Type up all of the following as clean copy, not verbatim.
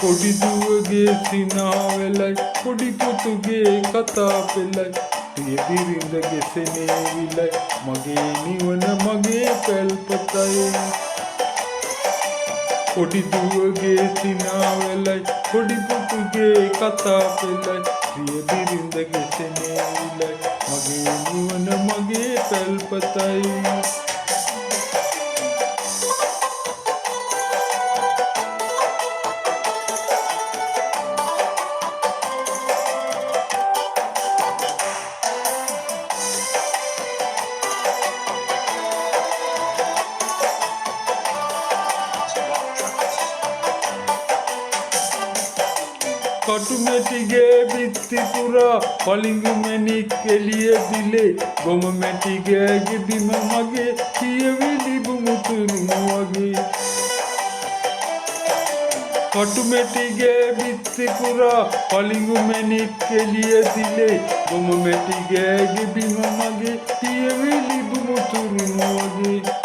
පොඩි දුවගේ සිනාවෙලයි පොඩි පුතුගේ කතා පෙළයි ප්‍රිය බිරිඳගේ සෙනෙවිලයි මගේ නිවන මගේ පැල්පතයි පොඩි දුවගේ සිනාවෙලයි පොඩි පුතුගේ කතා පෙළයි ප්‍රිය බිරිඳගේ සෙනෙවිලයි මගේ නිවන මගේ පැල්පතයි කටුමැටිගේ බිත්ති පුරා පලිඟු මැණික් එළිය දිලේ ගොම මැටිගේ ගෙබිම මගේ කියවිලි බුමුතුරුමු වගේ කටුමැටිගේ බිත්ති පුරා පලිඟු මැණික් එළිය දිලේ ගොම මැටිගේ ගෙබිම මගේ කියවිලි බුමුතුරුමු වගේ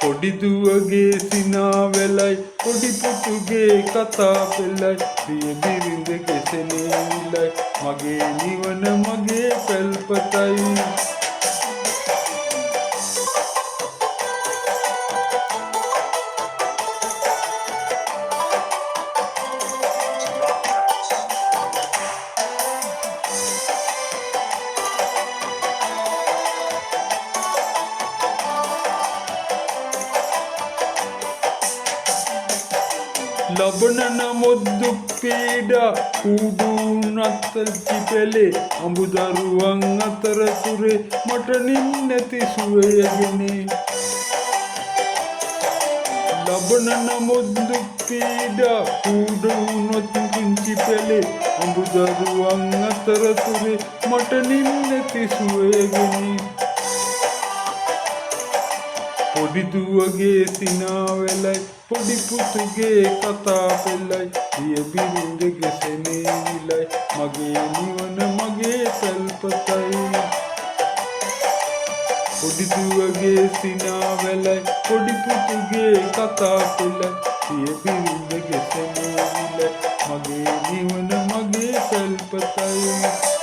පොඩි දුවගේ සිනාවෙලයි පොඩි පුතුගේ කතා පෙළයි ප්‍රිය බිරිඳගේ සෙනෙවිලයි මගේ නිවන මගේ පැල්පතයි ලබන නමුත් දුක් පීඩා කුඩු නත්තල්චි පෙළේ අඹදරුවන් අතරතුරේ මට නින්නැති සුවයගෙන ලබන නමුත් දුක් පීඩා කුඩු නත්තල්චි පෙළේ අඹදරුවන් අතරතුරේ මට නින්නැති සුවයගෙන පොඩි දුවගේ සිනාවෙලයි පොඩි පුතුගේ කතා පෙළයි ප්‍රිය බිරිඳගේ සෙනෙවිලයි මගේ නිවන මගේ පැල්පතයි පොඩි දුවගේ සිනාවෙලයි පොඩි පුතුගේ කතා පෙළයි ප්‍රිය බිරිඳගේ සෙනෙවිලයි මගේ නිවන මගේ පැල්පතයි